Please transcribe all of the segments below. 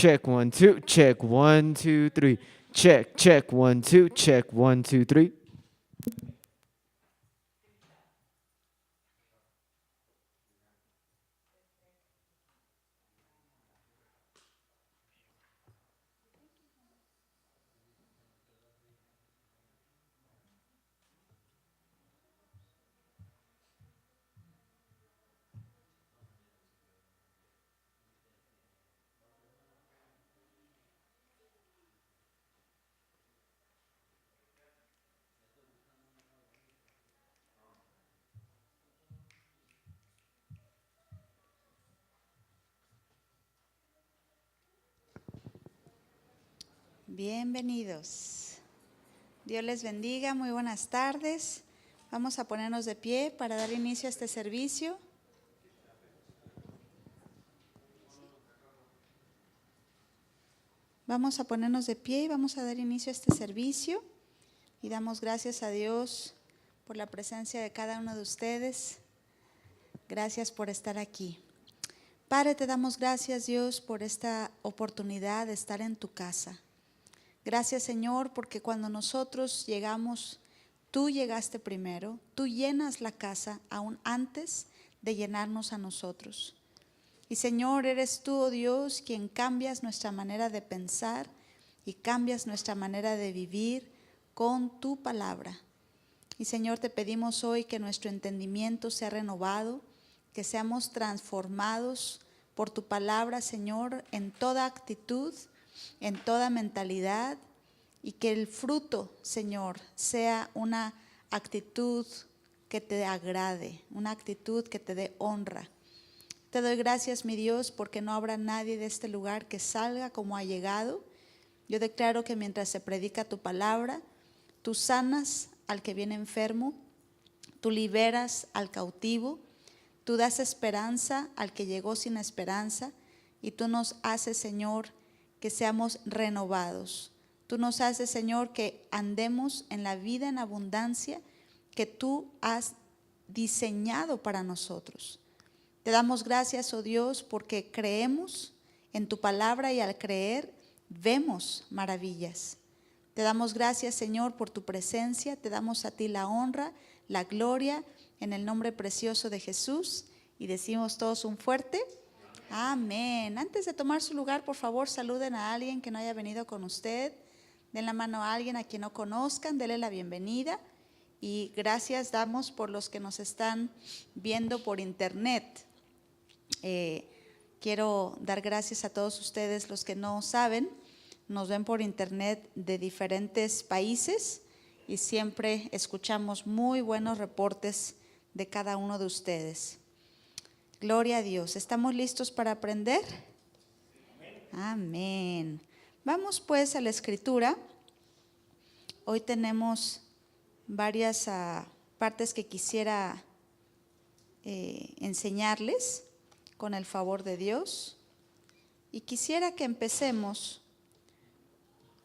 check 1 2, check 1 2 3, check 1 2, check 1 2 3. Bienvenidos. Dios les bendiga, muy buenas tardes. Vamos a ponernos de pie para dar inicio a este servicio. Vamos a ponernos de pie y vamos a dar inicio a este servicio. Y damos gracias a Dios por la presencia de cada uno de ustedes. Gracias por estar aquí. Padre, te damos gracias, Dios, por esta oportunidad de estar en tu casa. Gracias, Señor, porque cuando nosotros llegamos, tú llegaste primero, tú llenas la casa aún antes de llenarnos a nosotros. Y Señor, eres tú, oh Dios, quien cambias nuestra manera de pensar y cambias nuestra manera de vivir con tu palabra. Y Señor, te pedimos hoy que nuestro entendimiento sea renovado, que seamos transformados por tu palabra, Señor, en toda actitud, en toda mentalidad, y que el fruto, Señor, sea una actitud que te agrade, una actitud que te dé honra. Te doy gracias, mi Dios, porque no habrá nadie de este lugar que salga como ha llegado. Yo declaro que mientras se predica tu palabra, tú sanas al que viene enfermo, tú liberas al cautivo, tú das esperanza al que llegó sin esperanza, y tú nos haces, Señor, que seamos renovados. Tú nos haces, Señor, que andemos en la vida en abundancia que tú has diseñado para nosotros. Te damos gracias, oh Dios, porque creemos en tu palabra y al creer vemos maravillas. Te damos gracias, Señor, por tu presencia. Te damos a ti la honra, la gloria, en el nombre precioso de Jesús. Y decimos todos un fuerte amén. Antes de tomar su lugar, por favor, saluden a alguien que no haya venido con usted. Den la mano a alguien a quien no conozcan, denle la bienvenida. Y gracias damos por los que nos están viendo por internet. Quiero dar gracias a todos ustedes, los que no saben, nos ven por internet de diferentes países y siempre escuchamos muy buenos reportes de cada uno de ustedes. Gloria a Dios. ¿Estamos listos para aprender? Amén. Vamos pues a la escritura. Hoy tenemos varias partes que quisiera enseñarles con el favor de Dios. Y quisiera que empecemos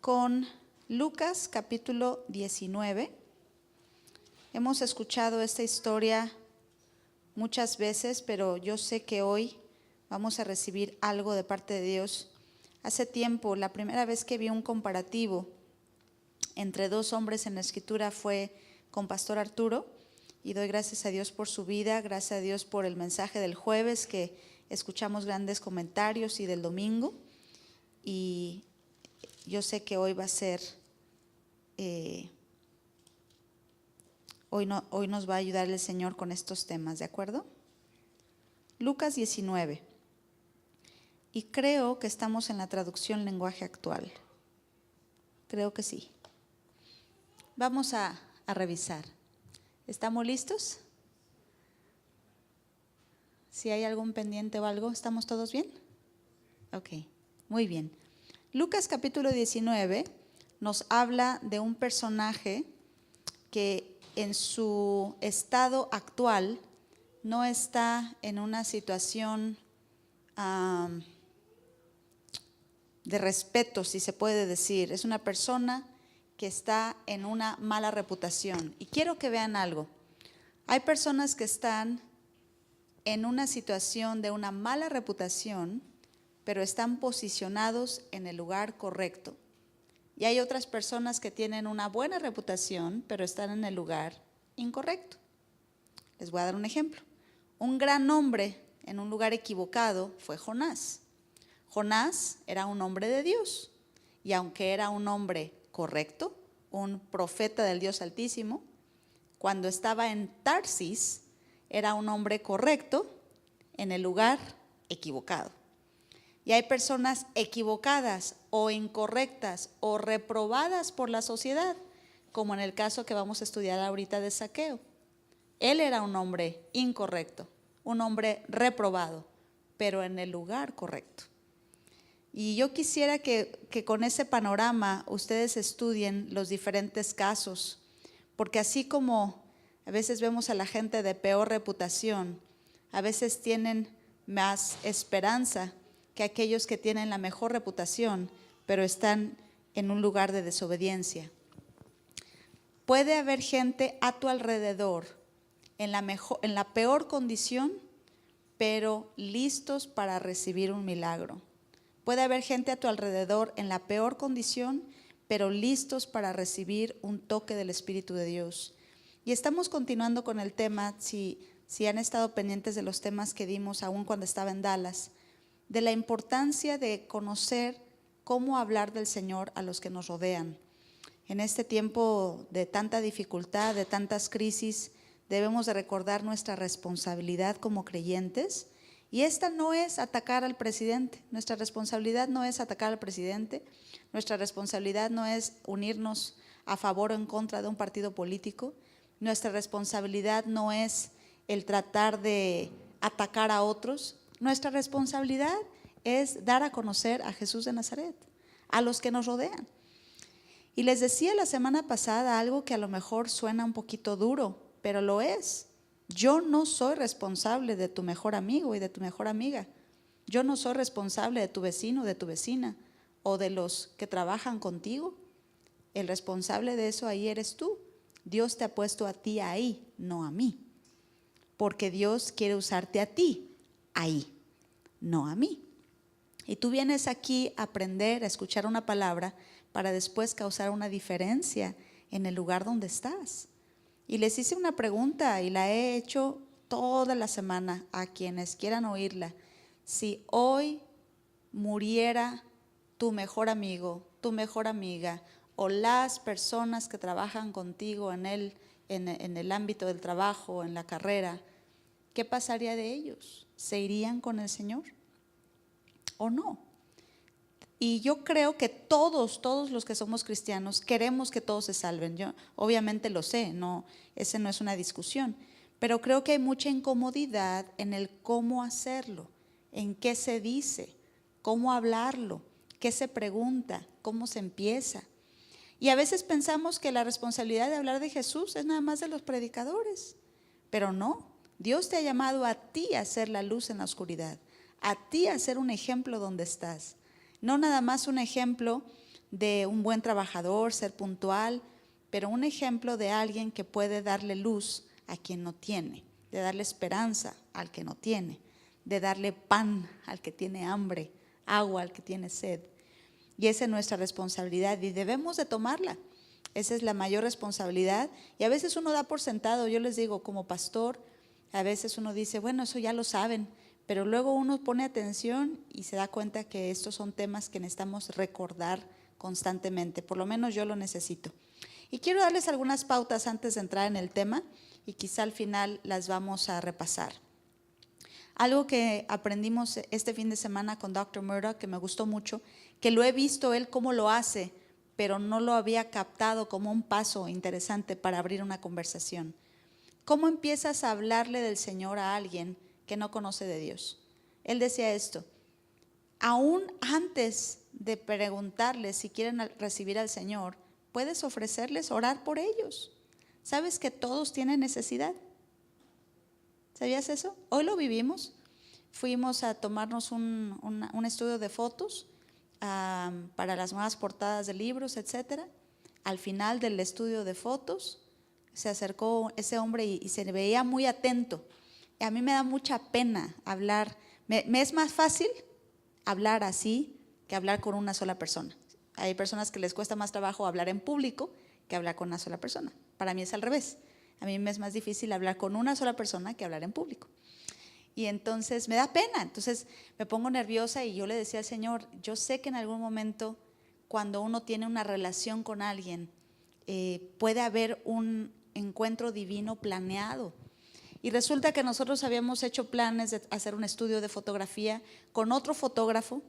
con Lucas capítulo 19. Hemos escuchado esta historia muchas veces, pero yo sé que hoy vamos a recibir algo de parte de Dios. Hace tiempo, la primera vez que vi un comparativo entre dos hombres en la escritura fue con Pastor Arturo, y doy gracias a Dios por su vida, gracias a Dios por el mensaje del jueves, que escuchamos grandes comentarios, y del domingo, y yo sé que hoy va a ser, hoy nos va a ayudar el Señor con estos temas, ¿de acuerdo? Lucas 19, y creo que estamos en la traducción lenguaje actual, creo que sí. Vamos a revisar. ¿Estamos listos? Si hay algún pendiente o algo, ¿estamos todos bien? Ok, muy bien. Lucas capítulo 19 nos habla de un personaje que en su estado actual no está en una situación de respeto, si se puede decir. Es una persona que está en una mala reputación. Y quiero que vean algo. Hay personas que están en una situación de una mala reputación pero están posicionados en el lugar correcto. Y hay otras personas que tienen una buena reputación, pero están en el lugar incorrecto. Les voy a dar un ejemplo. Un gran hombre en un lugar equivocado fue Jonás. Jonás era un hombre de Dios, y aunque era un hombre correcto, un profeta del Dios Altísimo, cuando estaba en Tarsis, era un hombre correcto en el lugar equivocado. Y hay personas equivocadas o incorrectas o reprobadas por la sociedad, como en el caso que vamos a estudiar ahorita de Zaqueo. Él era un hombre incorrecto, un hombre reprobado, pero en el lugar correcto. Y yo quisiera que con ese panorama ustedes estudien los diferentes casos, porque así como a veces vemos a la gente de peor reputación, a veces tienen más esperanza que aquellos que tienen la mejor reputación, pero están en un lugar de desobediencia. Puede haber gente a tu alrededor en la peor condición, pero listos para recibir un milagro. Puede haber gente a tu alrededor en la peor condición, pero listos para recibir un toque del Espíritu de Dios. Y estamos continuando con el tema, si han estado pendientes de los temas que dimos aún cuando estaba en Dallas, de la importancia de conocer cómo hablar del Señor a los que nos rodean. En este tiempo de tanta dificultad, de tantas crisis, debemos de recordar nuestra responsabilidad como creyentes. Y esta no es atacar al presidente, nuestra responsabilidad no es atacar al presidente, nuestra responsabilidad no es unirnos a favor o en contra de un partido político, nuestra responsabilidad no es el tratar de atacar a otros, nuestra responsabilidad es dar a conocer a Jesús de Nazaret, a los que nos rodean. Y les decía la semana pasada algo que a lo mejor suena un poquito duro, pero lo es. Yo no soy responsable de tu mejor amigo y de tu mejor amiga. Yo no soy responsable de tu vecino, de tu vecina o de los que trabajan contigo. El responsable de eso ahí eres tú. Dios te ha puesto a ti ahí, no a mí. Porque Dios quiere usarte a ti ahí, no a mí. Y tú vienes aquí a aprender, a escuchar una palabra para después causar una diferencia en el lugar donde estás. Y les hice una pregunta y la he hecho toda la semana a quienes quieran oírla. Si hoy muriera tu mejor amigo, tu mejor amiga o las personas que trabajan contigo en el ámbito del trabajo, en la carrera, ¿qué pasaría de ellos? ¿Se irían con el Señor o no? Y yo creo que todos los que somos cristianos queremos que todos se salven. Yo obviamente lo sé, ese no es una discusión, pero creo que hay mucha incomodidad en el cómo hacerlo, en qué se dice, cómo hablarlo, qué se pregunta, cómo se empieza. Y a veces pensamos que la responsabilidad de hablar de Jesús es nada más de los predicadores, pero no. Dios te ha llamado a ti a ser la luz en la oscuridad, a ti a ser un ejemplo donde estás. No nada más un ejemplo de un buen trabajador, ser puntual, pero un ejemplo de alguien que puede darle luz a quien no tiene, de darle esperanza al que no tiene, de darle pan al que tiene hambre, agua al que tiene sed. Y esa es nuestra responsabilidad y debemos de tomarla. Esa es la mayor responsabilidad. Y a veces uno da por sentado, yo les digo, como pastor, a veces uno dice, bueno, eso ya lo saben. Pero luego uno pone atención y se da cuenta que estos son temas que necesitamos recordar constantemente, por lo menos yo lo necesito. Y quiero darles algunas pautas antes de entrar en el tema y quizá al final las vamos a repasar. Algo que aprendimos este fin de semana con Dr. Murdoch que me gustó mucho, que lo he visto él cómo lo hace, pero no lo había captado como un paso interesante para abrir una conversación. ¿Cómo empiezas a hablarle del Señor a alguien que no conoce de Dios? Él decía esto: aún antes de preguntarles si quieren recibir al Señor, puedes ofrecerles orar por ellos. ¿Sabes que todos tienen necesidad? ¿Sabías eso? Hoy lo vivimos. Fuimos a tomarnos un estudio de fotos para las nuevas portadas de libros, etcétera. Al final del estudio de fotos se acercó ese hombre y se veía muy atento. A mí me da mucha pena hablar. Me es más fácil hablar así que hablar con una sola persona. Hay personas que les cuesta más trabajo hablar en público que hablar con una sola persona. Para mí es al revés. A mí me es más difícil hablar con una sola persona que hablar en público. Y entonces me da pena, entonces me pongo nerviosa y yo le decía al Señor, yo sé que en algún momento cuando uno tiene una relación con alguien, puede haber un encuentro divino planeado. Y resulta que nosotros habíamos hecho planes de hacer un estudio de fotografía con otro fotógrafo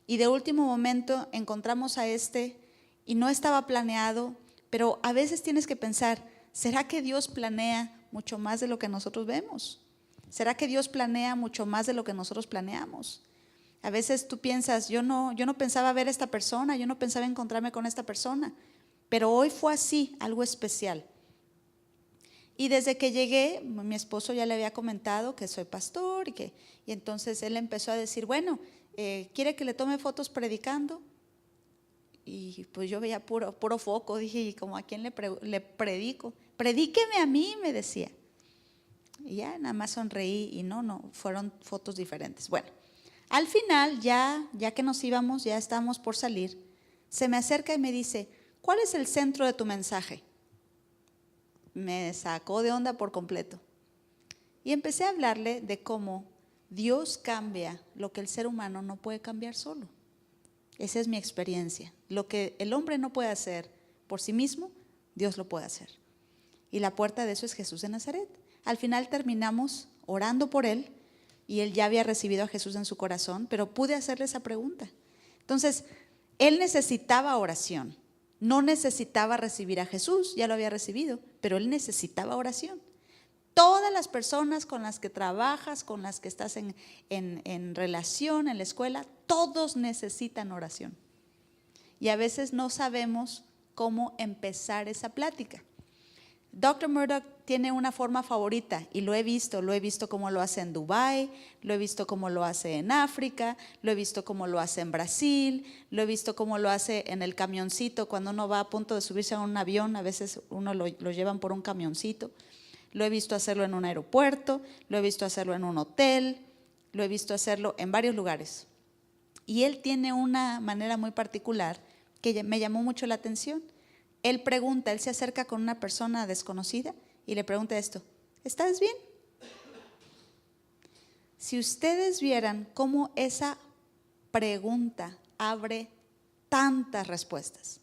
y de último momento encontramos a este y no estaba planeado, pero a veces tienes que pensar, ¿será que Dios planea mucho más de lo que nosotros vemos? ¿Será que Dios planea mucho más de lo que nosotros planeamos? A veces tú piensas, yo no pensaba ver a esta persona, yo no pensaba encontrarme con esta persona, pero hoy fue así, algo especial. Y desde que llegué, mi esposo ya le había comentado que soy pastor y entonces él empezó a decir, bueno, ¿quiere que le tome fotos predicando? Y pues yo veía puro foco, dije, ¿y como a quién le predico? Predíqueme a mí, me decía. Y ya nada más sonreí y no, fueron fotos diferentes. Bueno, al final ya que nos íbamos, ya estábamos por salir, se me acerca y me dice, ¿cuál es el centro de tu mensaje? Me sacó de onda por completo. Y empecé a hablarle de cómo Dios cambia lo que el ser humano no puede cambiar solo. Esa es mi experiencia. Lo que el hombre no puede hacer por sí mismo, Dios lo puede hacer. Y la puerta de eso es Jesús de Nazaret. Al final terminamos orando por él y él ya había recibido a Jesús en su corazón, pero pude hacerle esa pregunta. Entonces, él necesitaba oración, no necesitaba recibir a Jesús, ya lo había recibido, pero él necesitaba oración. Todas las personas con las que trabajas, con las que estás en relación, en la escuela, todos necesitan oración. Y a veces no sabemos cómo empezar esa plática. Dr. Murdock tiene una forma favorita y lo he visto cómo lo hace en Dubái, lo he visto cómo lo hace en África, lo he visto cómo lo hace en Brasil, lo he visto cómo lo hace en el camioncito, cuando uno va a punto de subirse a un avión, a veces uno lo llevan por un camioncito, lo he visto hacerlo en un aeropuerto, lo he visto hacerlo en un hotel, lo he visto hacerlo en varios lugares. Y él tiene una manera muy particular que me llamó mucho la atención. Él se acerca con una persona desconocida y le pregunta esto, ¿estás bien? Si ustedes vieran cómo esa pregunta abre tantas respuestas.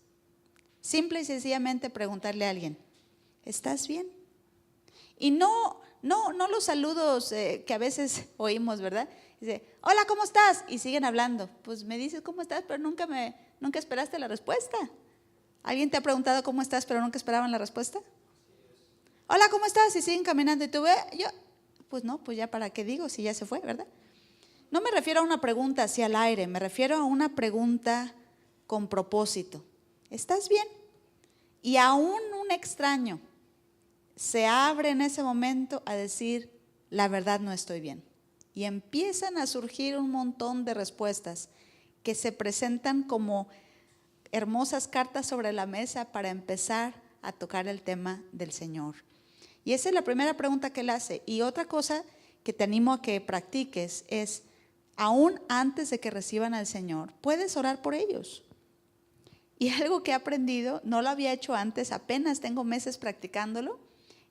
Simple y sencillamente preguntarle a alguien, ¿estás bien? Y no los saludos que a veces oímos, ¿verdad? Dice, hola, ¿cómo estás? Y siguen hablando. Pues me dices cómo estás, pero nunca esperaste la respuesta. ¿Alguien te ha preguntado cómo estás, pero nunca esperaban la respuesta? Hola, ¿cómo estás? Y siguen caminando y tú ves, pues no, pues ya para qué digo si ya se fue, ¿verdad? No me refiero a una pregunta hacia el aire, me refiero a una pregunta con propósito. ¿Estás bien? Y aún un extraño se abre en ese momento a decir, la verdad no estoy bien. Y empiezan a surgir un montón de respuestas que se presentan como hermosas cartas sobre la mesa para empezar a tocar el tema del Señor. Y esa es la primera pregunta que él hace. Y otra cosa que te animo a que practiques es, aún antes de que reciban al Señor, puedes orar por ellos. Y algo que he aprendido, no lo había hecho antes, apenas tengo meses practicándolo,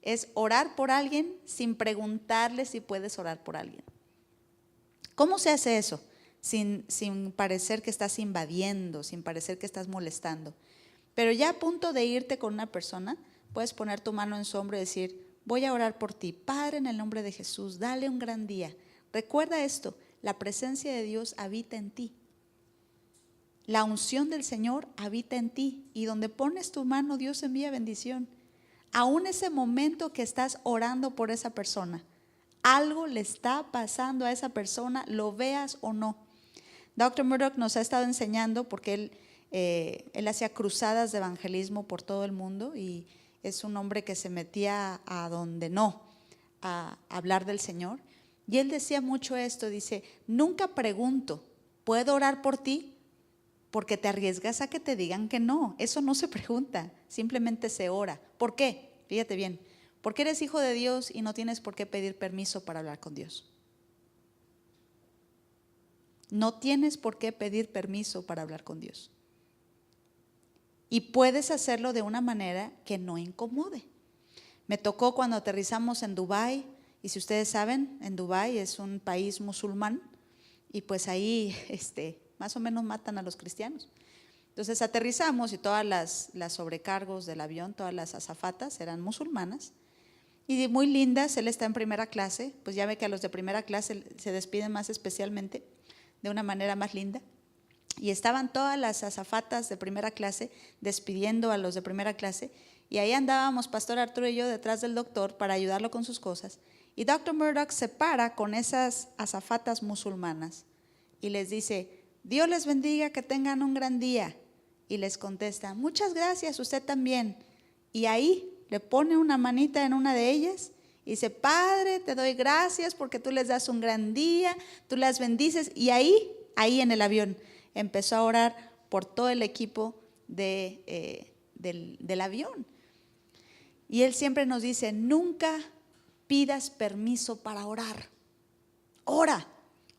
es orar por alguien sin preguntarle si puedes orar por alguien. ¿Cómo se hace eso? Sin parecer que estás invadiendo, sin parecer que estás molestando. Pero ya a punto de irte con una persona, puedes poner tu mano en su hombro y decir, voy a orar por ti. Padre, en el nombre de Jesús, dale un gran día. Recuerda esto, la presencia de Dios habita en ti. La unción del Señor habita en ti. Y donde pones tu mano, Dios envía bendición. Aún ese momento que estás orando por esa persona, algo le está pasando a esa persona, lo veas o no. Dr. Murdock nos ha estado enseñando porque él hacía cruzadas de evangelismo por todo el mundo y es un hombre que se metía a donde no, a hablar del Señor. Y él decía mucho esto, dice, nunca pregunto, ¿puedo orar por ti? Porque te arriesgas a que te digan que no. Eso no se pregunta, simplemente se ora. ¿Por qué? Fíjate bien, porque eres hijo de Dios y no tienes por qué pedir permiso para hablar con Dios. No tienes por qué pedir permiso para hablar con Dios. Y puedes hacerlo de una manera que no incomode. Me tocó cuando aterrizamos en Dubái, y si ustedes saben, en Dubái es un país musulmán, y pues ahí más o menos matan a los cristianos. Entonces aterrizamos y todas las sobrecargos del avión, todas las azafatas eran musulmanas, y muy lindas. Él está en primera clase, pues ya ve que a los de primera clase se despiden más especialmente, de una manera más linda. Y estaban todas las azafatas de primera clase despidiendo a los de primera clase, y ahí andábamos Pastor Arturo y yo detrás del doctor para ayudarlo con sus cosas. Y Dr. Murdoch se para con esas azafatas musulmanas y les dice: Dios les bendiga, que tengan un gran día. Y les contesta: muchas gracias, usted también. Y ahí le pone una manita en una de ellas y dice: Padre, te doy gracias porque tú les das un gran día, tú las bendices. Y ahí en el avión empezó a orar por todo el equipo del avión. Y él siempre nos dice: nunca pidas permiso para orar. Ora.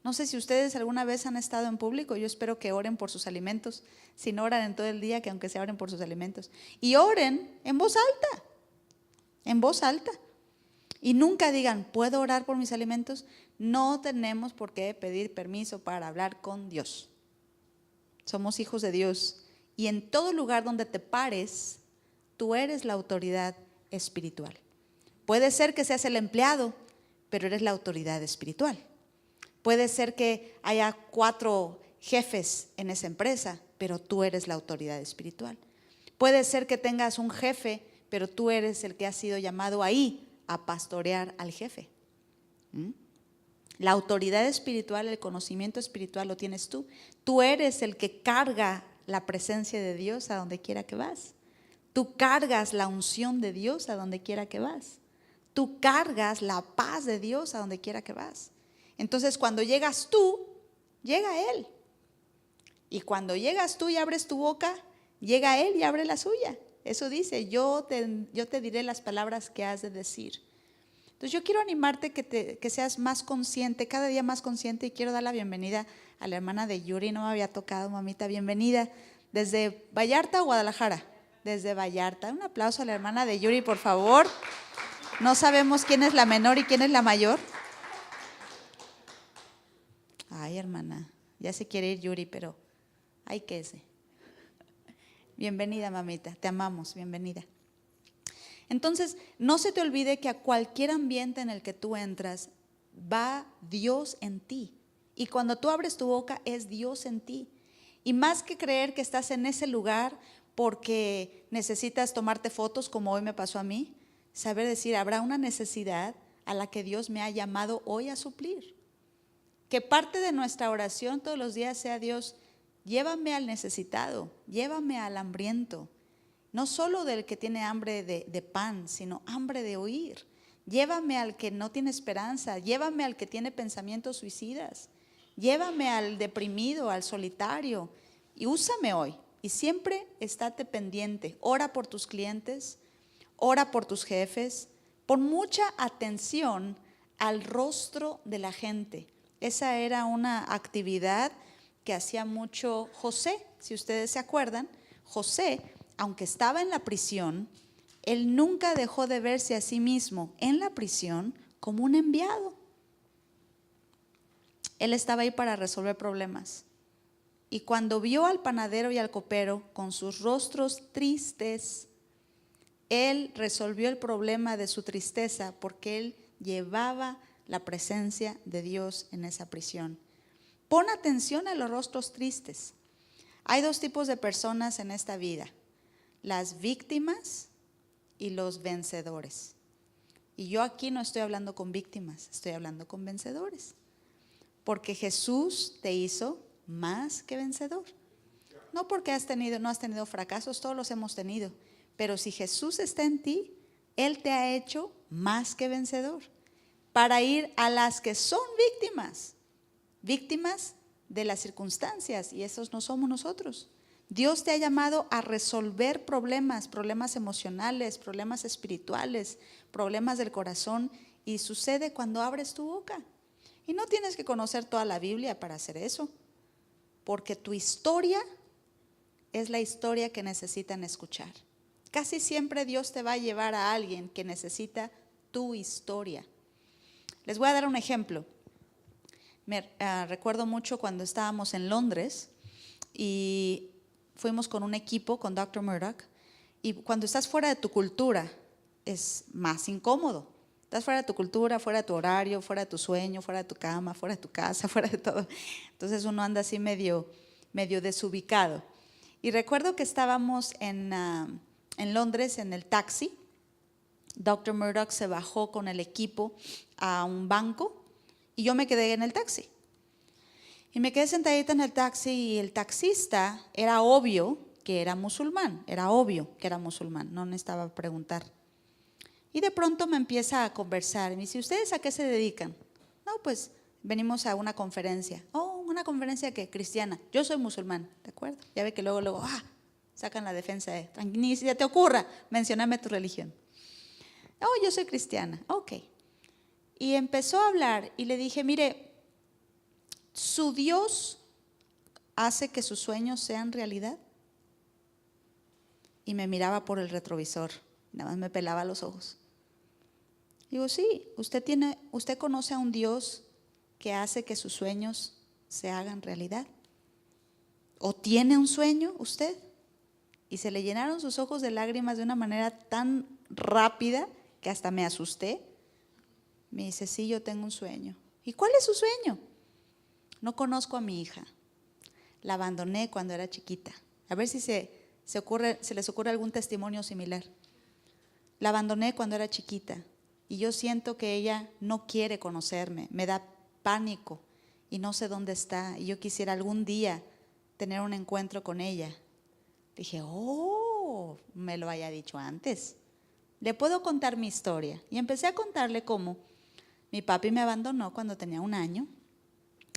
No sé si ustedes alguna vez han estado en público, yo espero que oren por sus alimentos. Si no oran en todo el día, que aunque se oren por sus alimentos. Y oren en voz alta, en voz alta. Y nunca digan: ¿puedo orar por mis alimentos? No tenemos por qué pedir permiso para hablar con Dios. Somos hijos de Dios. Y en todo lugar donde te pares, tú eres la autoridad espiritual. Puede ser que seas el empleado, pero eres la autoridad espiritual. Puede ser que haya 4 jefes en esa empresa, pero tú eres la autoridad espiritual. Puede ser que tengas un jefe, pero tú eres el que ha sido llamado ahí a pastorear al jefe. La autoridad espiritual, el conocimiento espiritual lo tienes tú. Tú eres el que carga la presencia de Dios a donde quiera que vas. Tú cargas la unción de Dios a donde quiera que vas. Tú cargas la paz de Dios a donde quiera que vas. Entonces cuando llegas tú, llega Él. Y cuando llegas tú y abres tu boca, llega Él y abre la suya. Eso dice: yo te diré las palabras que has de decir. Entonces yo quiero animarte que seas más consciente, cada día más consciente. Y quiero dar la bienvenida a la hermana de Yuri. No me había tocado, mamita, bienvenida. ¿Desde Vallarta o Guadalajara? Desde Vallarta. Un aplauso a la hermana de Yuri, por favor. No sabemos quién es la menor y quién es la mayor. Ay, hermana, ya se quiere ir Yuri, pero hay que ser. Bienvenida, mamita, te amamos, bienvenida. Entonces, no se te olvide que a cualquier ambiente en el que tú entras, va Dios en ti. Y cuando tú abres tu boca, es Dios en ti. Y más que creer que estás en ese lugar porque necesitas tomarte fotos, como hoy me pasó a mí, saber decir: habrá una necesidad a la que Dios me ha llamado hoy a suplir. Que parte de nuestra oración todos los días sea: Dios, llévame al necesitado, llévame al hambriento. No solo del que tiene hambre de pan, sino hambre de oír. Llévame al que no tiene esperanza, llévame al que tiene pensamientos suicidas, llévame al deprimido, al solitario, y úsame hoy. Y siempre estate pendiente. Ora por tus clientes, ora por tus jefes, pon mucha atención al rostro de la gente. Esa era una actividad que hacía mucho José. Si ustedes se acuerdan, José, aunque estaba en la prisión, él nunca dejó de verse a sí mismo en la prisión como un enviado. Él estaba ahí para resolver problemas. Y cuando vio al panadero y al copero con sus rostros tristes, él resolvió el problema de su tristeza porque él llevaba la presencia de Dios en esa prisión. Pon atención a los rostros tristes. Hay 2 tipos de personas en esta vida: las víctimas y los vencedores. Y yo aquí no estoy hablando con víctimas, estoy hablando con vencedores. Porque Jesús te hizo más que vencedor. No porque no has tenido fracasos, todos los hemos tenido. Pero si Jesús está en ti, Él te ha hecho más que vencedor. Para ir a las que son víctimas de las circunstancias, y esos no somos nosotros. Dios te ha llamado a resolver problemas emocionales, problemas espirituales, problemas del corazón, y sucede cuando abres tu boca. Y no tienes que conocer toda la Biblia para hacer eso, porque tu historia es la historia que necesitan escuchar. Casi siempre Dios te va a llevar a alguien que necesita tu historia. Les voy a dar un ejemplo. Recuerdo mucho cuando estábamos en Londres y fuimos con un equipo, con Dr. Murdoch, y cuando estás fuera de tu cultura es más incómodo. Estás fuera de tu cultura, fuera de tu horario, fuera de tu sueño, fuera de tu cama, fuera de tu casa, fuera de todo. Entonces uno anda así medio desubicado. Y recuerdo que estábamos en Londres en el taxi. Dr. Murdoch se bajó con el equipo a un banco y yo me quedé en el taxi. Y me quedé sentadita en el taxi y el taxista era obvio que era musulmán, no necesitaba preguntar. Y de pronto me empieza a conversar y me dice, ¿ustedes a qué se dedican? No, pues venimos a una conferencia. Oh, ¿una conferencia qué? Cristiana. Yo soy musulmán, ¿de acuerdo? Ya ve que luego, sacan la defensa de, ni si te ocurra, mencioname tu religión. Oh, yo soy cristiana, ok. Y empezó a hablar y le dije, mire, ¿su Dios hace que sus sueños sean realidad? Y me miraba por el retrovisor, nada más me pelaba los ojos. Digo, sí, usted conoce a un Dios que hace que sus sueños se hagan realidad. ¿O tiene un sueño usted? Y se le llenaron sus ojos de lágrimas de una manera tan rápida que hasta me asusté. Me dice, sí, yo tengo un sueño. ¿Y cuál es su sueño? No conozco a mi hija. La abandoné cuando era chiquita. A ver si se les ocurre algún testimonio similar. La abandoné cuando era chiquita y yo siento que ella no quiere conocerme, me da pánico y no sé dónde está y yo quisiera algún día tener un encuentro con ella. Dije, me lo haya dicho antes. Le puedo contar mi historia y empecé a contarle cómo mi papi me abandonó cuando tenía 1 año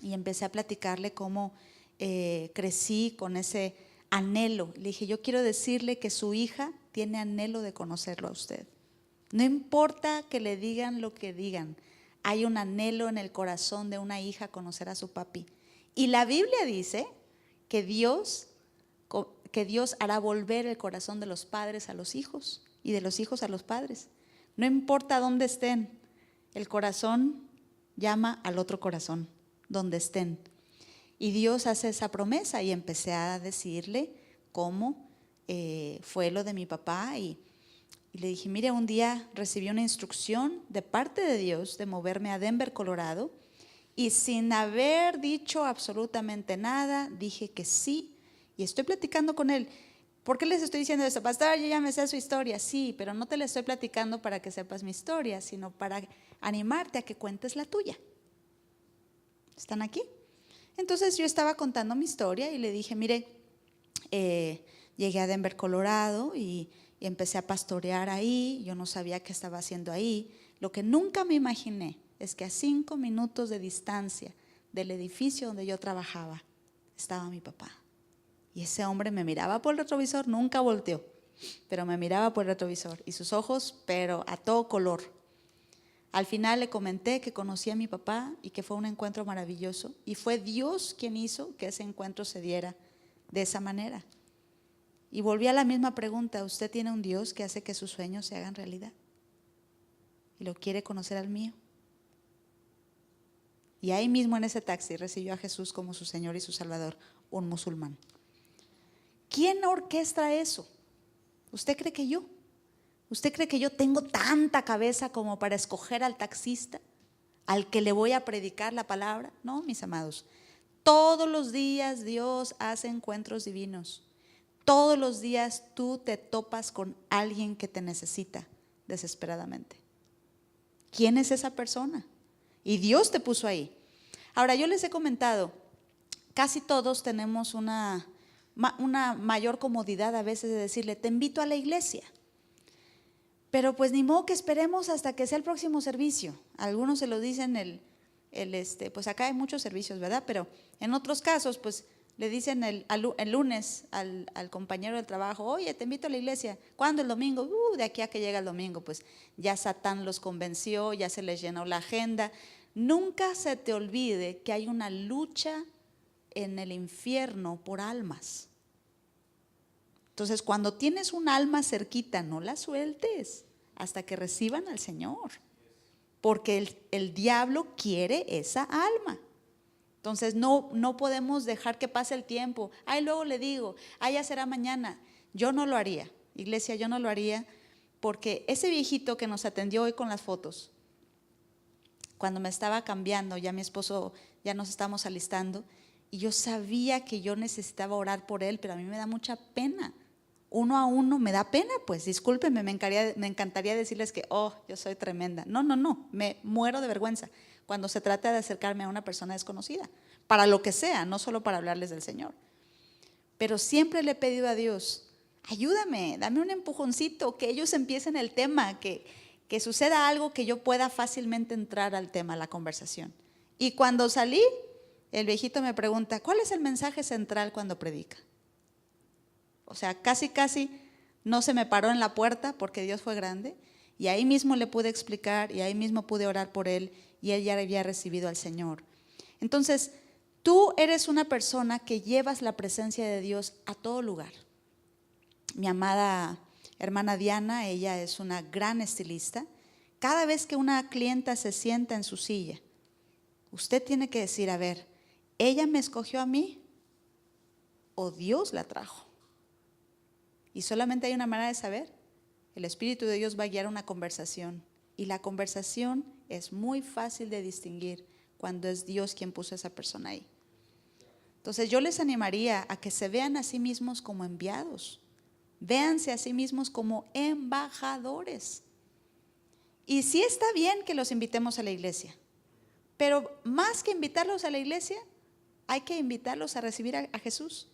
y empecé a platicarle cómo crecí con ese anhelo. Le dije, yo quiero decirle que su hija tiene anhelo de conocerlo a usted. No importa que le digan lo que digan, hay un anhelo en el corazón de una hija conocer a su papi. Y la Biblia dice que Dios hará volver el corazón de los padres a los hijos y de los hijos a los padres. No importa dónde estén, el corazón llama al otro corazón, donde estén. Y Dios hace esa promesa y empecé a decirle cómo fue lo de mi papá y le dije, mire, un día recibí una instrucción de parte de Dios de moverme a Denver, Colorado, y sin haber dicho absolutamente nada, dije que sí, y estoy platicando con él. ¿Por qué les estoy diciendo esto? Pastor, yo ya me sé su historia, sí, pero no te la estoy platicando para que sepas mi historia, sino para animarte a que cuentes la tuya. ¿Están aquí? Entonces yo estaba contando mi historia y le dije, mire, llegué a Denver, Colorado y empecé a pastorear ahí. Yo no sabía qué estaba haciendo ahí. Lo que nunca me imaginé es que a 5 minutos de distancia del edificio donde yo trabajaba estaba mi papá. Y ese hombre me miraba por el retrovisor, nunca volteó, pero me miraba por el retrovisor y sus ojos, pero a todo color. Al final le comenté que conocí a mi papá y que fue un encuentro maravilloso y fue Dios quien hizo que ese encuentro se diera de esa manera. Y volví a la misma pregunta, ¿usted tiene un Dios que hace que sus sueños se hagan realidad? ¿Y lo quiere conocer al mío? Y ahí mismo en ese taxi recibió a Jesús como su Señor y su Salvador, un musulmán. ¿Quién orquesta eso? ¿Usted cree que yo? ¿Usted cree que yo tengo tanta cabeza como para escoger al taxista, al que le voy a predicar la palabra? No, mis amados. Todos los días Dios hace encuentros divinos. Todos los días tú te topas con alguien que te necesita desesperadamente. ¿Quién es esa persona? Y Dios te puso ahí. Ahora, yo les he comentado, casi todos tenemos una mayor comodidad a veces de decirle, te invito a la iglesia. Pero pues ni modo que esperemos hasta que sea el próximo servicio. Algunos se lo dicen pues acá hay muchos servicios, ¿verdad? Pero en otros casos, pues le dicen el lunes al compañero del trabajo, oye, te invito a la iglesia. ¿Cuándo? El domingo. De aquí a que llega el domingo, pues ya Satán los convenció, ya se les llenó la agenda. Nunca se te olvide que hay una lucha en el infierno por almas. Entonces, cuando tienes un alma cerquita, no la sueltes hasta que reciban al Señor, porque el diablo quiere esa alma. Entonces, no podemos dejar que pase el tiempo. Ay, luego le digo, ay, ya será mañana. Yo no lo haría, iglesia, yo no lo haría, porque ese viejito que nos atendió hoy con las fotos, cuando me estaba cambiando, ya mi esposo, ya nos estamos alistando, y yo sabía que yo necesitaba orar por él, pero a mí me da mucha pena. Uno a uno me da pena, pues discúlpenme, me encantaría decirles que, oh, yo soy tremenda. No, me muero de vergüenza cuando se trata de acercarme a una persona desconocida, para lo que sea, no solo para hablarles del Señor. Pero siempre le he pedido a Dios, ayúdame, dame un empujoncito, que ellos empiecen el tema, que suceda algo que yo pueda fácilmente entrar al tema, a la conversación. Y cuando salí, el viejito me pregunta, ¿cuál es el mensaje central cuando predica? O sea, casi no se me paró en la puerta porque Dios fue grande, y ahí mismo le pude explicar y ahí mismo pude orar por él, y él ya había recibido al Señor. Entonces, tú eres una persona que llevas la presencia de Dios a todo lugar. Mi amada hermana Diana, ella es una gran estilista. Cada vez que una clienta se sienta en su silla, usted tiene que decir, a ver, ¿ella me escogió a mí o Dios la trajo? Y solamente hay una manera de saber. El Espíritu de Dios va a guiar una conversación, y la conversación es muy fácil de distinguir cuando es Dios quien puso a esa persona ahí. Entonces yo les animaría a que se vean a sí mismos como enviados, véanse a sí mismos como embajadores. Y sí está bien que los invitemos a la iglesia, pero más que invitarlos a la iglesia, hay que invitarlos a recibir a Jesús.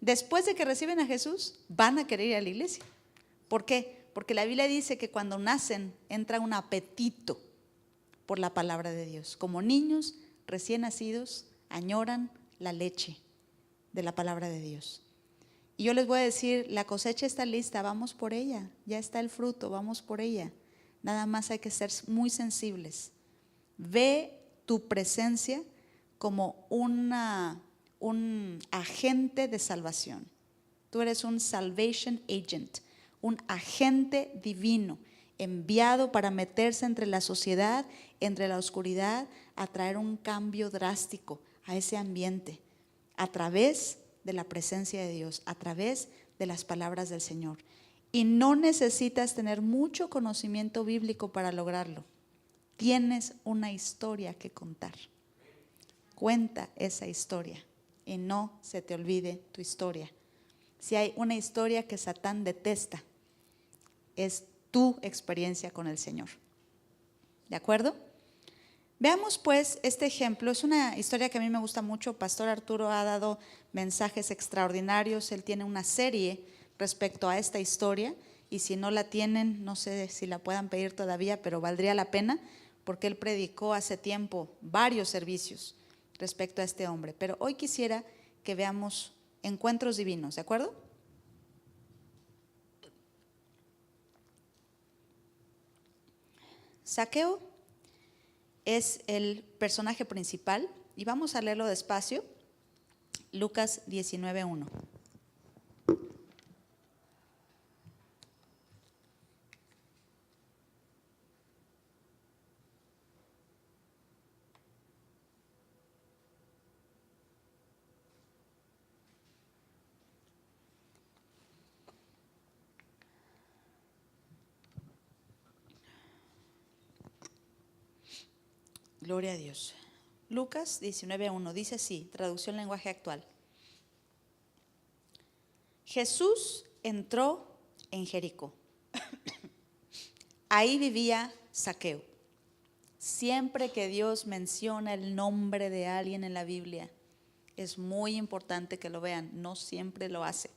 Después de que reciben a Jesús, van a querer ir a la iglesia. ¿Por qué? Porque la Biblia dice que cuando nacen entra un apetito por la palabra de Dios. Como niños recién nacidos añoran la leche de la palabra de Dios. Y yo les voy a decir, la cosecha está lista, vamos por ella. Ya está el fruto, vamos por ella. Nada más hay que ser muy sensibles. Ve tu presencia como un agente de salvación. Tú eres un salvation agent, un agente divino, enviado para meterse entre la sociedad, entre la oscuridad, a traer un cambio drástico a ese ambiente, a través de la presencia de Dios, a través de las palabras del Señor. Y no necesitas tener mucho conocimiento bíblico para lograrlo. Tienes una historia que contar. Cuenta esa historia y no se te olvide tu historia. Si hay una historia que Satán detesta, es tu experiencia con el Señor. ¿De acuerdo? Veamos pues este ejemplo. Es una historia que a mí me gusta mucho. Pastor Arturo ha dado mensajes extraordinarios. Él tiene una serie respecto a esta historia, y si no la tienen, no sé si la puedan pedir todavía, pero valdría la pena, porque él predicó hace tiempo varios servicios respecto a este hombre. Pero hoy quisiera que veamos encuentros divinos, ¿de acuerdo? Zaqueo es el personaje principal y vamos a leerlo despacio. Lucas 19:1. Gloria a Dios. Lucas 19:1 dice así, traducción lenguaje actual. Jesús entró en Jericó. Ahí vivía Zaqueo. Siempre que Dios menciona el nombre de alguien en la Biblia, es muy importante que lo vean. No siempre lo hace.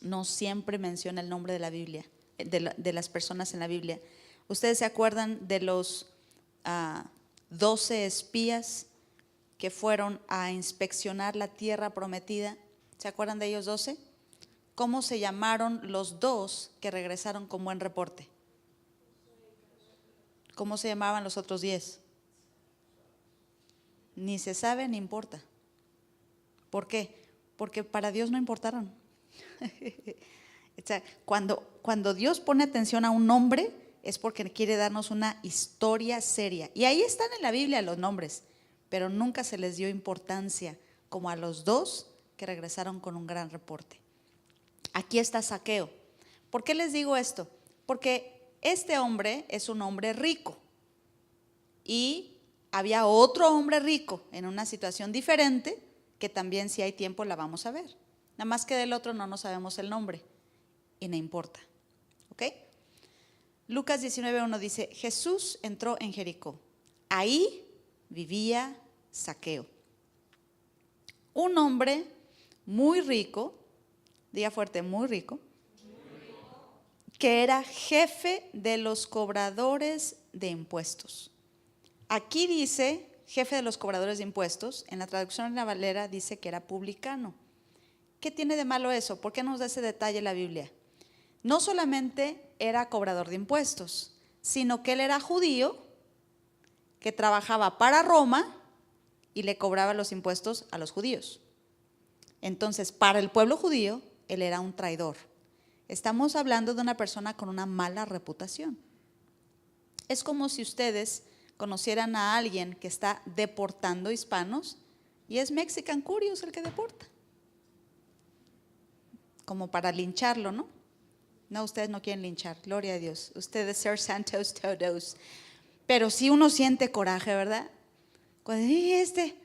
No siempre menciona el nombre de la Biblia, de las personas en la Biblia. ¿Ustedes se acuerdan de los 12 espías que fueron a inspeccionar la tierra prometida? ¿Se acuerdan de ellos 12? ¿Cómo se llamaron los dos que regresaron con buen reporte? ¿Cómo se llamaban los otros 10? ni se sabe ni importa. ¿Por qué? Porque para Dios no importaron. O sea, cuando Dios pone atención a un nombre es porque quiere darnos una historia seria. Y ahí están en la Biblia los nombres, pero nunca se les dio importancia como a los dos que regresaron con un gran reporte. Aquí está Zaqueo. ¿Por qué les digo esto? Porque este hombre es un hombre rico y había otro hombre rico en una situación diferente que también, si hay tiempo, la vamos a ver. Nada más que del otro no sabemos el nombre y no importa. ¿Ok? Lucas 19:1 dice: Jesús entró en Jericó. Ahí vivía Zaqueo, un hombre muy rico, diga fuerte, muy rico, que era jefe de los cobradores de impuestos. Aquí dice jefe de los cobradores de impuestos, en la traducción en la Valera dice que era publicano. ¿Qué tiene de malo eso? ¿Por qué nos da ese detalle la Biblia? No solamente era cobrador de impuestos, sino que él era judío, que trabajaba para Roma y le cobraba los impuestos a los judíos. Entonces, para el pueblo judío, él era un traidor. Estamos hablando de una persona con una mala reputación. Es como si ustedes conocieran a alguien que está deportando hispanos y es Mexican Curious el que deporta. Como para lincharlo, ¿no? No, ustedes no quieren linchar, gloria a Dios. Ustedes ser santos todos. Pero sí uno siente coraje, ¿verdad? Cuando este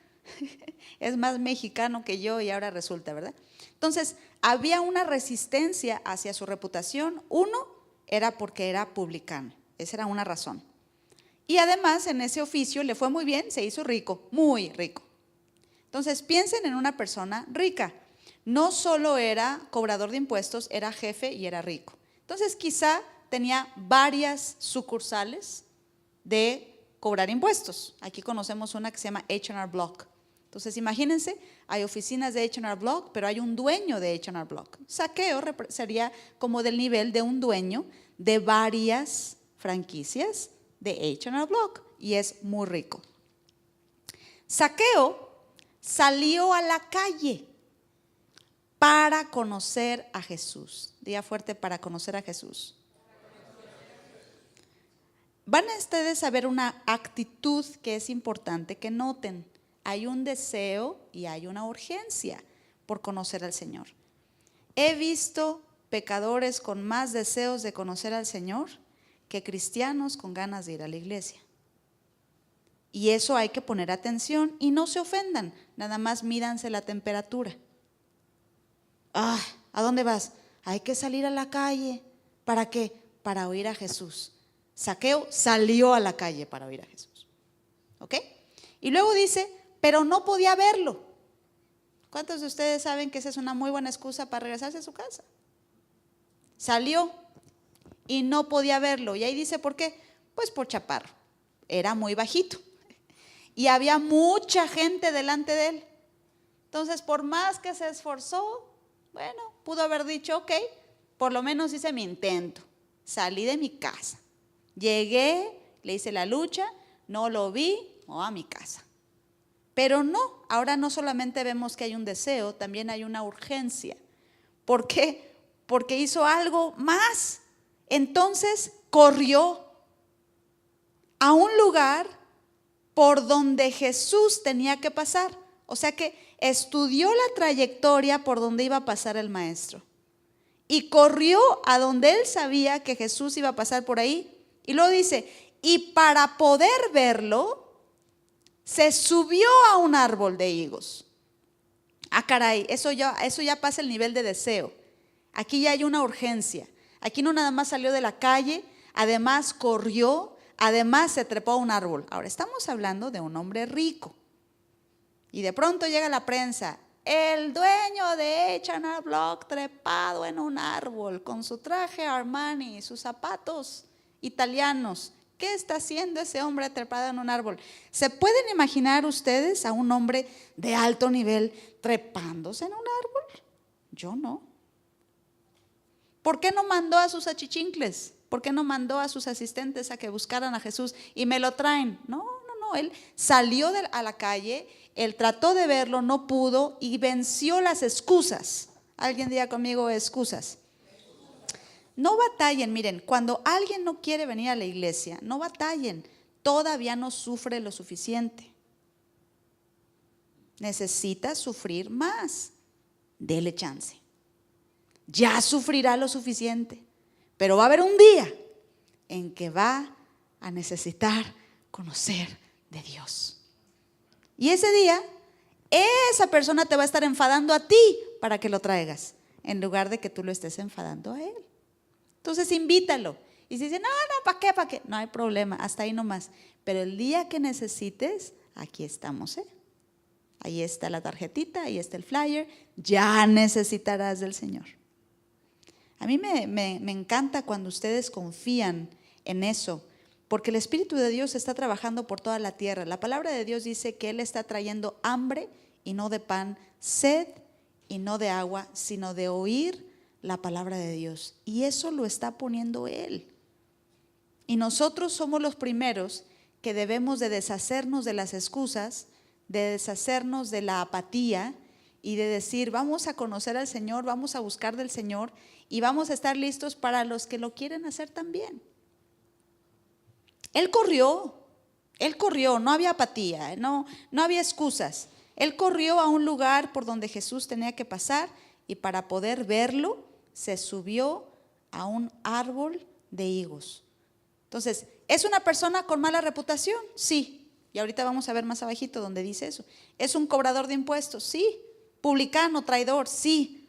es más mexicano que yo y ahora resulta, ¿verdad? Entonces, había una resistencia hacia su reputación. Uno, era porque era publicano. Esa era una razón. Y además, en ese oficio le fue muy bien, se hizo rico, muy rico. Entonces, piensen en una persona rica. No solo era cobrador de impuestos, era jefe y era rico. Entonces, quizá tenía varias sucursales de cobrar impuestos. Aquí conocemos una que se llama H&R Block. Entonces, imagínense, hay oficinas de H&R Block, pero hay un dueño de H&R Block. Zaqueo sería como del nivel de un dueño de varias franquicias de H&R Block y es muy rico. Zaqueo salió a la calle para conocer a Jesús. Diga fuerte, para conocer a Jesús. Van a ustedes a ver una actitud que es importante que noten. Hay un deseo y hay una urgencia por conocer al Señor. He visto pecadores con más deseos de conocer al Señor que cristianos con ganas de ir a la iglesia. Y eso hay que poner atención y no se ofendan, nada más mídanse la temperatura. ¿A dónde vas? Hay que salir a la calle. ¿Para qué? Para oír a Jesús. Zaqueo salió a la calle para oír a Jesús. ¿Ok? Y luego dice, pero no podía verlo. ¿Cuántos de ustedes saben que esa es una muy buena excusa para regresarse a su casa? Salió y no podía verlo. Y ahí dice, ¿por qué? Pues por chaparro. Era muy bajito. Y había mucha gente delante de él. Entonces, por más que se esforzó, bueno, pudo haber dicho, ok, por lo menos hice mi intento. Salí de mi casa. Llegué, le hice la lucha, no lo vi, a mi casa. Pero no, ahora no solamente vemos que hay un deseo, también hay una urgencia. ¿Por qué? Porque hizo algo más. Entonces corrió a un lugar por donde Jesús tenía que pasar. O sea que estudió la trayectoria por donde iba a pasar el maestro. Y corrió a donde él sabía que Jesús iba a pasar por ahí. Y luego dice, y para poder verlo, se subió a un árbol de higos. Caray, eso ya pasa el nivel de deseo. Aquí ya hay una urgencia. Aquí no nada más salió de la calle, además corrió, además se trepó a un árbol. Ahora, estamos hablando de un hombre rico. Y de pronto llega la prensa, el dueño de H&R Block trepado en un árbol con su traje Armani y sus zapatos italianos. ¿Qué está haciendo ese hombre trepado en un árbol? ¿Se pueden imaginar ustedes a un hombre de alto nivel trepándose en un árbol? Yo no. ¿Por qué no mandó a sus achichincles? ¿Por qué no mandó a sus asistentes a que buscaran a Jesús y me lo traen? No. no. Él salió a la calle, él trató de verlo, no pudo y venció las excusas. Alguien diga conmigo excusas. No batallen, miren, cuando alguien no quiere venir a la iglesia, no batallen, todavía no sufre lo suficiente. Necesita sufrir más, dele chance. Ya sufrirá lo suficiente, pero va a haber un día en que va a necesitar conocer de Dios. Y ese día, esa persona te va a estar enfadando a ti para que lo traigas, en lugar de que tú lo estés enfadando a él. Entonces invítalo. Y si dice, no, ¿para qué? ¿Para qué? No hay problema, hasta ahí nomás. Pero el día que necesites, aquí estamos, Ahí está la tarjetita, ahí está el flyer, ya necesitarás del Señor. A mí me encanta cuando ustedes confían en eso, porque el Espíritu de Dios está trabajando por toda la tierra. La palabra de Dios dice que Él está trayendo hambre y no de pan, sed y no de agua, sino de oír la palabra de Dios. Y eso lo está poniendo Él. Y nosotros somos los primeros que debemos de deshacernos de las excusas, de deshacernos de la apatía y de decir, vamos a conocer al Señor, vamos a buscar del Señor y vamos a estar listos para los que lo quieren hacer también. Él corrió, no había apatía, no había excusas. Él corrió a un lugar por donde Jesús tenía que pasar y para poder verlo se subió a un árbol de higos. Entonces, ¿es una persona con mala reputación? Sí. Y ahorita vamos a ver más abajito donde dice eso. ¿Es un cobrador de impuestos? Sí. ¿Publicano, traidor? Sí.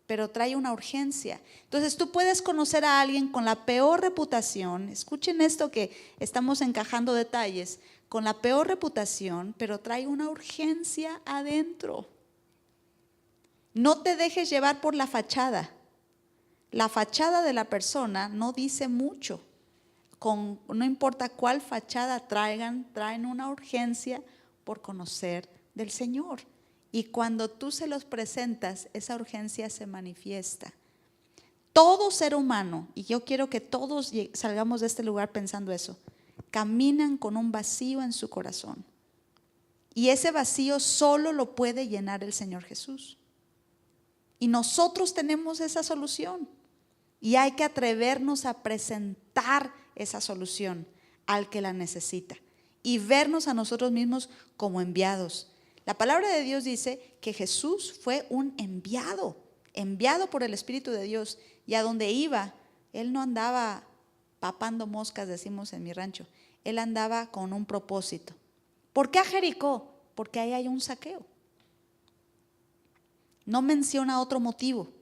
Pero trae una urgencia. Entonces tú puedes conocer a alguien con la peor reputación. Escuchen esto que estamos encajando detalles. Con la peor reputación, pero trae una urgencia adentro. No te dejes llevar por la fachada. La fachada de la persona no dice mucho. No importa cuál fachada traen una urgencia por conocer del Señor. Y cuando tú se los presentas, esa urgencia se manifiesta. Todo ser humano, y yo quiero que todos salgamos de este lugar pensando eso, caminan con un vacío en su corazón. Y ese vacío solo lo puede llenar el Señor Jesús. Y nosotros tenemos esa solución. Y hay que atrevernos a presentar esa solución al que la necesita y vernos a nosotros mismos como enviados. La palabra de Dios dice que Jesús fue un enviado por el Espíritu de Dios, y a donde iba, Él no andaba papando moscas, decimos en mi rancho, Él andaba con un propósito. ¿Por qué a Jericó? Porque ahí hay un saqueo. No menciona otro motivo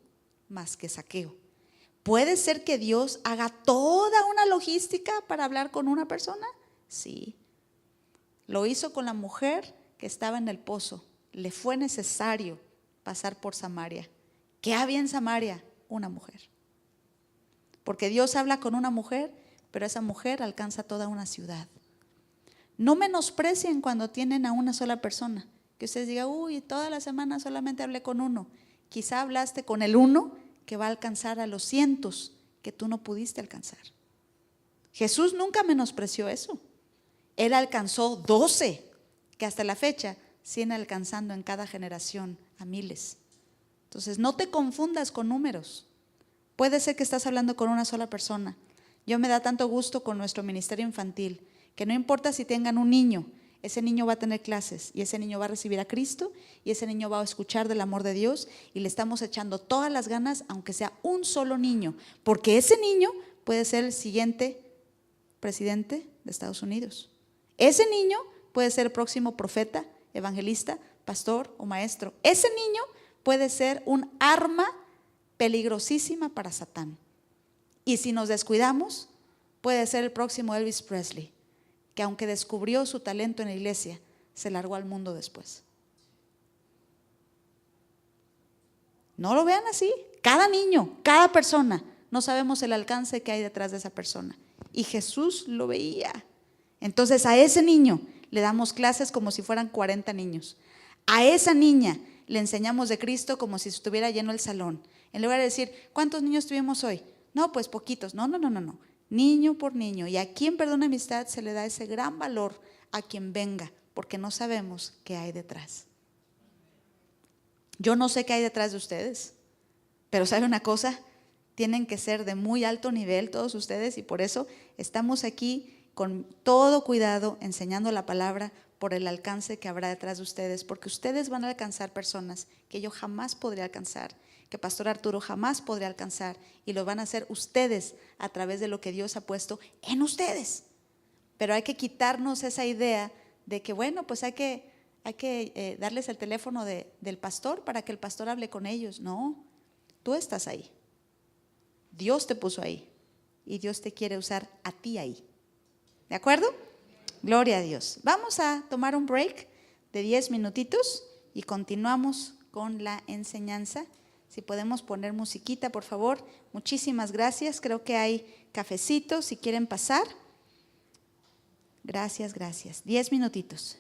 más que saqueo. ¿Puede ser que Dios haga toda una logística para hablar con una persona? Sí. Lo hizo con la mujer que estaba en el pozo. Le fue necesario pasar por Samaria. ¿Qué había en Samaria? Una mujer. Porque Dios habla con una mujer, pero esa mujer alcanza toda una ciudad. No menosprecien cuando tienen a una sola persona. Que ustedes digan, uy, toda la semana solamente hablé con uno. Quizá hablaste con el uno que va a alcanzar a los cientos que tú no pudiste alcanzar. Jesús nunca menospreció eso. Él alcanzó 12, que hasta la fecha siguen alcanzando en cada generación a miles. Entonces no te confundas con números. Puede ser que estás hablando con una sola persona. Yo me da tanto gusto con nuestro ministerio infantil, que no importa si tengan un niño, ese niño va a tener clases y ese niño va a recibir a Cristo y ese niño va a escuchar del amor de Dios, y le estamos echando todas las ganas, aunque sea un solo niño, porque ese niño puede ser el siguiente presidente de Estados Unidos. Ese niño puede ser el próximo profeta, evangelista, pastor o maestro. Ese niño puede ser un arma peligrosísima para Satán. Y si nos descuidamos, puede ser el próximo Elvis Presley, que aunque descubrió su talento en la iglesia, se largó al mundo después. No lo vean así. Cada niño, cada persona, no sabemos el alcance que hay detrás de esa persona. Y Jesús lo veía. Entonces a ese niño le damos clases como si fueran 40 niños. A esa niña le enseñamos de Cristo como si estuviera lleno el salón. En lugar de decir, ¿cuántos niños tuvimos hoy? No, pues poquitos. No. Niño por niño. Y a quien perdona amistad se le da ese gran valor a quien venga, porque no sabemos qué hay detrás. Yo no sé qué hay detrás de ustedes, pero ¿sabe una cosa? Tienen que ser de muy alto nivel todos ustedes y por eso estamos aquí con todo cuidado enseñando la palabra por el alcance que habrá detrás de ustedes, porque ustedes van a alcanzar personas que yo jamás podría alcanzar, que Pastor Arturo jamás podría alcanzar, y lo van a hacer ustedes a través de lo que Dios ha puesto en ustedes. Pero hay que quitarnos esa idea de que bueno, pues hay que darles el teléfono del pastor para que el pastor hable con ellos. No, tú estás ahí. Dios te puso ahí y Dios te quiere usar a ti ahí. ¿De acuerdo? Gloria a Dios. Vamos a tomar un break de 10 minutitos y continuamos con la enseñanza. Si podemos poner musiquita, por favor. Muchísimas gracias. Creo que hay cafecitos si quieren pasar. Gracias, gracias. 10 minutitos.